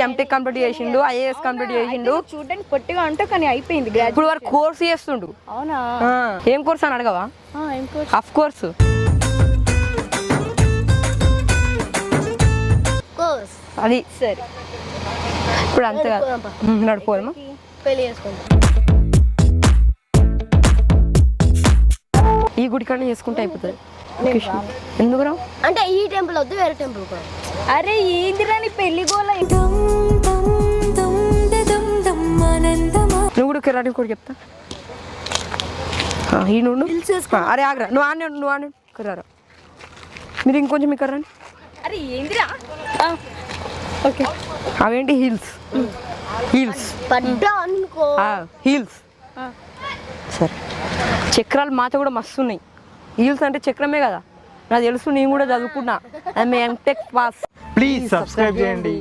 MTech complete చేసిండు, IAS complete చేసిండు. చూడడానికి పొట్టిగా ఉంటే కానీ అయిపోయింది. ఇప్పుడు వరకు కోర్స్ చేస్తుండు. అవునా? ఏం కోర్స్ అని అడగవా? ఆఫ్ కోర్స్ అది. సరే ఇప్పుడు అంతగా నడిపోదామా? పెళ్లి చేసుకుంటాం. ఈ గుడి కన్నా చేసుకుంటే అయిపోతుంది. ఎందుకు రా అంటే ఈ టెంపుల్ వద్దు, వేరే టెంపుల్ కూడా. అరే ఏందిరా నీ పెళ్లి గోల? నువ్వు కూడా కిరాణి కూడా చెప్తా. ఈ నుండు. అరే ఆగ్రా, నువ్వు ఆనే కర్రారా. మీరు ఇంకొంచెం మీ కర్రాని. అరే ఏందిరా? ఓకే అవేంటి హీల్స్? Heels heels. సరే చక్రాలు మాతో కూడా మస్తు ఉన్నాయి. హీల్స్ అంటే చక్రమే కదా, నాకు తెలుసు. నేను కూడా చదువుకున్నా. MTech pass. ప్లీజ్ సబ్స్క్రైబ్ చేయండి.